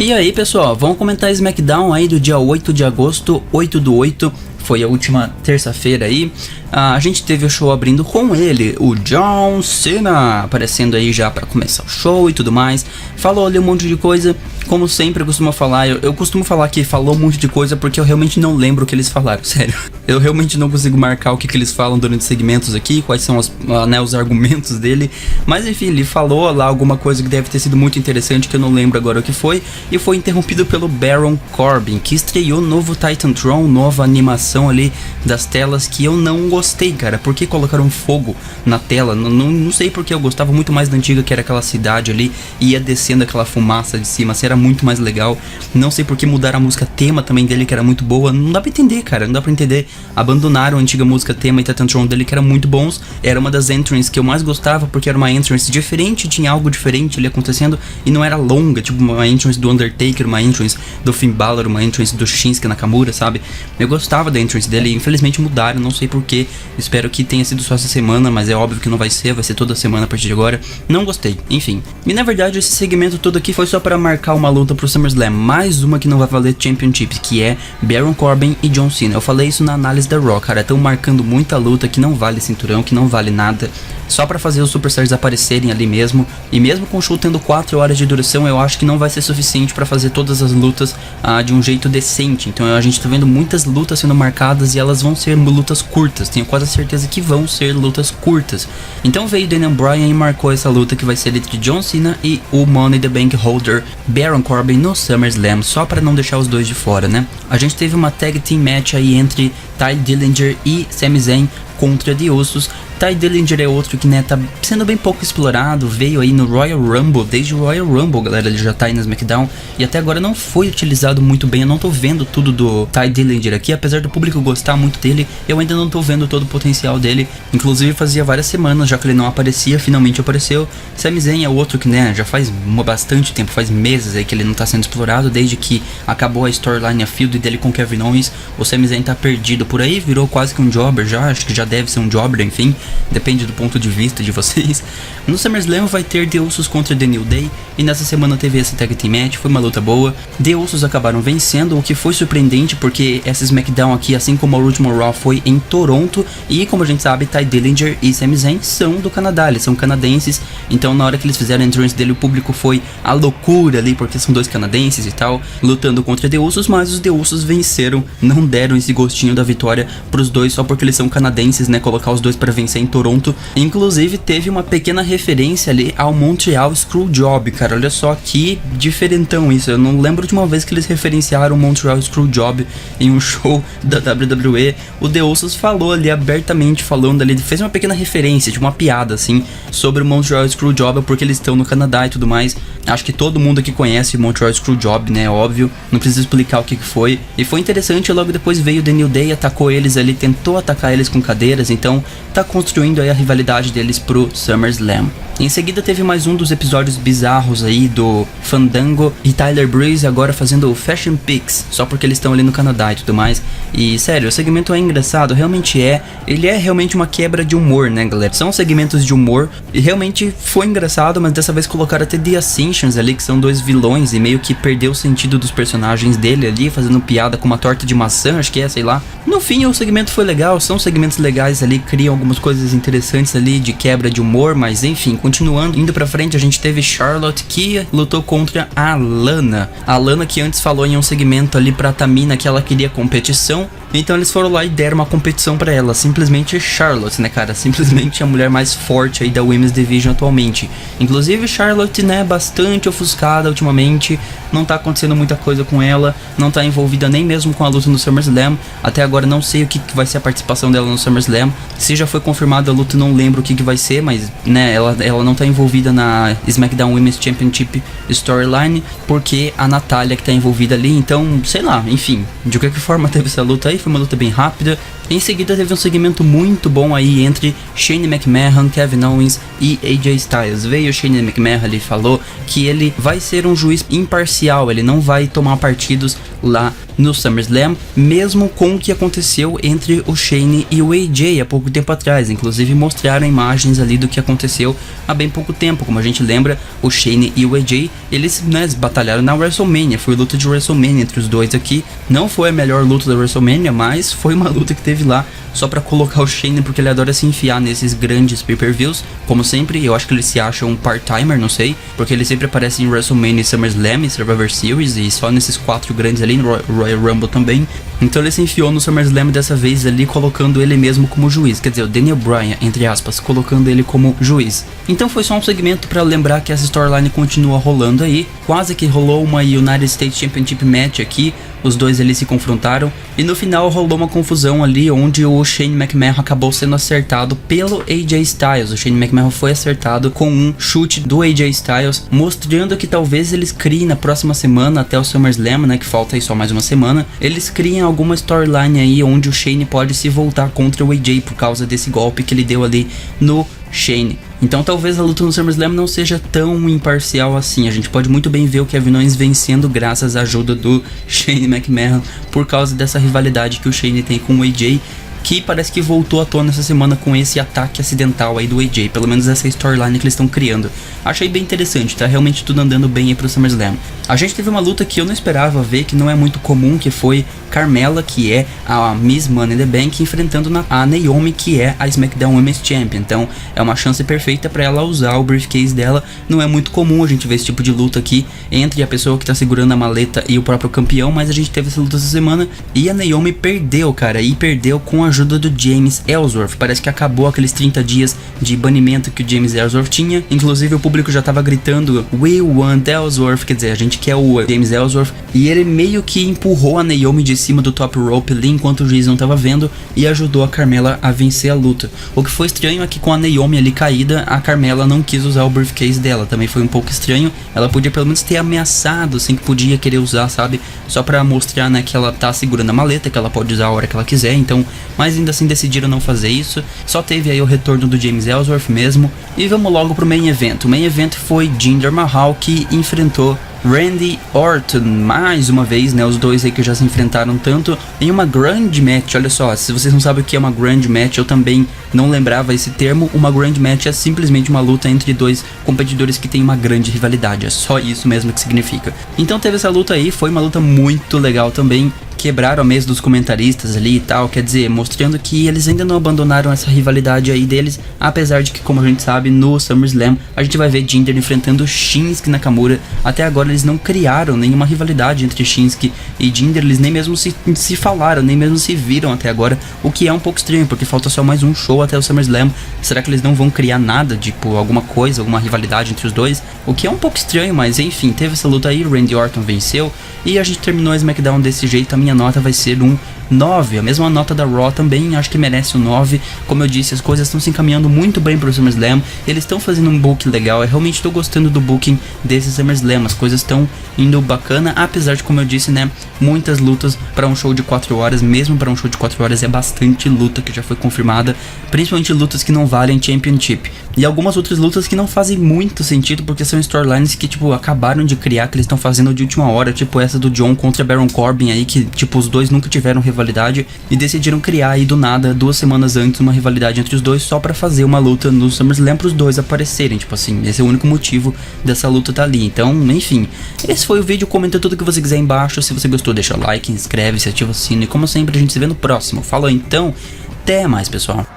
E aí pessoal, vamos comentar SmackDown aí do dia 8 de agosto, 8/8, foi a última terça-feira aí. A gente teve o show abrindo com ele, o John Cena, aparecendo aí já pra começar o show e tudo mais. Falou ali um monte de coisa, como sempre eu costumo falar, eu costumo falar que falou um monte de coisa porque eu realmente não lembro o que eles falaram, sério. Eu realmente não consigo marcar o que eles falam durante segmentos aqui, quais são os argumentos dele. Mas enfim, ele falou lá alguma coisa que deve ter sido muito interessante, que eu não lembro agora o que foi. E foi interrompido pelo Baron Corbin, que estreou novo Titantron, nova animação ali das telas, que eu não gostei, cara. Por que colocaram fogo na tela? Não sei porque eu gostava muito mais da antiga, que era aquela cidade ali, e ia descendo aquela fumaça de cima, assim, era muito mais legal. Não sei porque mudaram a música tema também dele, que era muito boa. Não dá pra entender, cara, não dá pra entender. Abandonaram a antiga música tema e Titantron dele, que era muito bons. Era uma das entrances que eu mais gostava, porque era uma entrance diferente, tinha algo diferente ali acontecendo, e não era longa, tipo uma entrance do Undertaker, uma entrance do Finn Balor, uma entrance do Shinsuke Nakamura, sabe? Eu gostava da entrance dele, e infelizmente mudaram, não sei porquê. Espero que tenha sido só essa semana, mas é óbvio que não vai ser toda semana a partir de agora. Não gostei, enfim. E na verdade esse segmento todo aqui foi só para marcar uma luta pro SummerSlam, mais uma que não vai valer Championship, que é Baron Corbin e John Cena. Eu falei isso na análise da Raw, cara, estão marcando muita luta que não vale cinturão, que não vale nada, só pra fazer os superstars aparecerem ali mesmo. E mesmo com o show tendo 4 horas de duração, eu acho que não vai ser suficiente pra fazer todas as lutas de um jeito decente. Então a gente tá vendo muitas lutas sendo marcadas e elas vão ser lutas curtas, tenho quase certeza que vão ser lutas curtas. Então veio Daniel Bryan e marcou essa luta que vai ser entre John Cena e o Money in the Bank holder Baron Corbin no SummerSlam, só pra não deixar os dois de fora, né? A gente teve uma tag team match aí entre Tye Dillinger e Sami Zayn contra The Usos. Tye Dillinger é outro que, né, tá sendo bem pouco explorado, veio aí no Royal Rumble, desde o Royal Rumble, galera, ele já tá aí no SmackDown, e até agora não foi utilizado muito bem. Eu não tô vendo tudo do Tye Dillinger aqui, apesar do público gostar muito dele, eu ainda não tô vendo todo o potencial dele. Inclusive fazia várias semanas já que ele não aparecia, finalmente apareceu. Sami Zayn é outro que, né, já faz bastante tempo, faz meses aí que ele não tá sendo explorado, desde que acabou a storyline, a feud dele com Kevin Owens. O Sami Zayn tá perdido por aí, virou quase que um jobber já, acho que já deve ser um jobber, enfim, depende do ponto de vista de vocês. No SummerSlam vai ter The Usos contra The New Day, e nessa semana teve essa tag team match, foi uma luta boa. The Usos acabaram vencendo, o que foi surpreendente, porque essa SmackDown aqui, assim como a última Raw, foi em Toronto, e como a gente sabe, Tye Dillinger e Sami Zayn são do Canadá, eles são canadenses, então na hora que eles fizeram a entrance dele, o público foi a loucura ali, porque são dois canadenses e tal, lutando contra The Usos, mas os The Usos venceram, não deram esse gostinho da vitória pros dois só porque eles são canadenses, né, colocar os dois pra vencer em Toronto. Inclusive teve uma pequena referência ali ao Montreal Screwjob, cara, olha só que diferentão isso. Eu não lembro de uma vez que eles referenciaram o Montreal Screwjob em um show da WWE. O The Usos falou ali abertamente, falando ali, fez uma pequena referência, de uma piada assim, sobre o Montreal Screwjob, porque eles estão no Canadá e tudo mais. Acho que todo mundo aqui conhece o Montreal Screwjob, né, óbvio, não preciso explicar o que foi. E foi interessante, logo depois veio o The New Day, atacou eles ali, tentou atacar eles com cadeiras, então tá construindo aí a rivalidade deles pro SummerSlam. Em seguida teve mais um dos episódios bizarros aí do Fandango e Tyler Breeze agora fazendo o Fashion Pics, só porque eles estão ali no Canadá e tudo mais. E sério, o segmento é engraçado, realmente é. Ele é realmente uma quebra de humor, né, galera? São segmentos de humor e realmente foi engraçado, mas dessa vez colocaram até The Ascensions ali, que são dois vilões, e meio que perdeu o sentido dos personagens dele ali, fazendo piada com uma torta de maçã, acho que é, sei lá. No fim o segmento foi legal, são segmentos legais ali, criam algumas coisas interessantes ali de quebra de humor, mas enfim, continuando, indo pra frente, a gente teve Charlotte, que lutou contra a Lana. A Lana, que antes falou em um segmento ali pra Tamina que ela queria competição, então eles foram lá e deram uma competição pra ela. Simplesmente Charlotte, né, cara? Simplesmente a mulher mais forte aí da Women's Division atualmente. Inclusive Charlotte, né, bastante ofuscada ultimamente, não tá acontecendo muita coisa com ela, não tá envolvida nem mesmo com a luta no SummerSlam. Até agora não sei o que vai ser a participação dela no SummerSlam. Se já foi confirmada a luta, não lembro o que vai ser, mas, né, ela não tá envolvida na SmackDown Women's Championship Storyline, porque a Natália que tá envolvida ali, então, sei lá, enfim, de qualquer forma teve essa luta aí, foi uma luta bem rápida. Em seguida teve um segmento muito bom aí entre Shane McMahon, Kevin Owens e AJ Styles. Veio o Shane McMahon, ele falou que ele vai ser um juiz imparcial, ele não vai tomar partidos lá no SummerSlam, mesmo com o que aconteceu entre o Shane e o AJ há pouco tempo atrás. Inclusive mostraram imagens ali do que aconteceu há bem pouco tempo. Como a gente lembra, o Shane e o AJ, eles batalharam na WrestleMania, foi luta de WrestleMania entre os dois aqui. Não foi a melhor luta da WrestleMania, mas foi uma luta que teve lá só pra colocar o Shane, porque ele adora se enfiar nesses grandes pay-per-views. Como sempre, eu acho que ele se acha um part-timer, não sei, porque ele sempre aparece em WrestleMania, SummerSlam e Survivor Series, e só nesses 4 grandes ali, no Royal Rumble também. Então ele se enfiou no SummerSlam dessa vez ali, colocando ele mesmo como juiz, quer dizer, o Daniel Bryan, entre aspas, colocando ele como juiz. Então foi só um segmento pra lembrar que essa storyline continua rolando aí. Quase que rolou uma United States Championship match aqui, os dois ali se confrontaram, e no final rolou uma confusão ali, onde o Shane McMahon acabou sendo acertado pelo AJ Styles. O Shane McMahon foi acertado com um chute do AJ Styles, mostrando que talvez eles criem na próxima semana, até o SummerSlam, né, que falta aí só mais uma semana, eles criem alguma storyline aí onde o Shane pode se voltar contra o AJ por causa desse golpe que ele deu ali no Shane. Então talvez a luta no SummerSlam não seja tão imparcial assim. A gente pode muito bem ver o Kevin Owens vencendo graças à ajuda do Shane McMahon, por causa dessa rivalidade que o Shane tem com o AJ, que parece que voltou à tona essa semana com esse ataque acidental aí do AJ, pelo menos essa storyline que eles estão criando. Achei bem interessante, tá realmente tudo andando bem aí pro SummerSlam. A gente teve uma luta que eu não esperava ver, que não é muito comum, que foi Carmella, que é a Miss Money in the Bank, enfrentando a Naomi, que é a SmackDown Women's Champion. Então é uma chance perfeita para ela usar o briefcase dela. Não é muito comum a gente ver esse tipo de luta aqui entre a pessoa que tá segurando a maleta e o próprio campeão, mas a gente teve essa luta essa semana e a Naomi perdeu, cara, e perdeu com a ajuda do James Ellsworth. Parece que acabou aqueles 30 dias de banimento que o James Ellsworth tinha. Inclusive o público já tava gritando "We want Ellsworth", quer dizer, a gente quer o James Ellsworth, e ele meio que empurrou a Naomi de cima do top rope ali enquanto o juiz não tava vendo e ajudou a Carmella a vencer a luta. O que foi estranho é que com a Naomi ali caída, a Carmella não quis usar o briefcase dela. Também foi um pouco estranho. Ela podia pelo menos ter ameaçado, assim, que podia querer usar, sabe, só pra mostrar, né, que ela tá segurando a maleta, que ela pode usar a hora que ela quiser. Então, mas ainda assim decidiram não fazer isso. Só teve aí o retorno do James Ellsworth mesmo. E vamos logo pro main event. O main event foi Jinder Mahal, que enfrentou Randy Orton, mais uma vez, né, os dois aí que já se enfrentaram tanto em uma grande match. Olha só, se vocês não sabem o que é uma grande match, eu também não lembrava esse termo. Uma grande match é simplesmente uma luta entre dois competidores que tem uma grande rivalidade, é só isso mesmo que significa. Então teve essa luta aí, foi uma luta muito legal também. Quebraram a mesa dos comentaristas ali e tal, quer dizer, mostrando que eles ainda não abandonaram essa rivalidade aí deles, apesar de que, como a gente sabe, no SummerSlam a gente vai ver Jinder enfrentando Shinsuke Nakamura. Até agora eles não criaram nenhuma rivalidade entre Shinsuke e Jinder, eles nem mesmo se falaram, nem mesmo se viram até agora, o que é um pouco estranho, porque falta só mais um show até o SummerSlam. Será que eles não vão criar nada, tipo, alguma coisa, alguma rivalidade entre os dois? O que é um pouco estranho, mas enfim, teve essa luta aí, Randy Orton venceu, e a gente terminou a SmackDown desse jeito. A minha nota vai ser um 9, a mesma nota da Raw também, acho que merece um 9. Como eu disse, as coisas estão se encaminhando muito bem pro SummerSlam, eles estão fazendo um book legal, eu realmente estou gostando do booking desse SummerSlam, as coisas estão indo bacana, apesar de, como eu disse, né, muitas lutas para um show de 4 horas, mesmo para um show de 4 horas é bastante luta que já foi confirmada, principalmente lutas que não valem Championship, e algumas outras lutas que não fazem muito sentido, porque são storylines que, tipo, acabaram de criar, que eles estão fazendo de última hora, tipo essa do John contra Baron Corbin aí, que, tipo, os dois nunca tiveram rivalidade e decidiram criar aí do nada, 2 semanas antes, uma rivalidade entre os dois só pra fazer uma luta no SummerSlam pros dois aparecerem, tipo assim, esse é o único motivo dessa luta tá ali. Então, enfim, esse foi o vídeo, comenta tudo que você quiser aí embaixo, se você gostou deixa o like, inscreve-se, ativa o sino e como sempre a gente se vê no próximo. Falou então, até mais pessoal.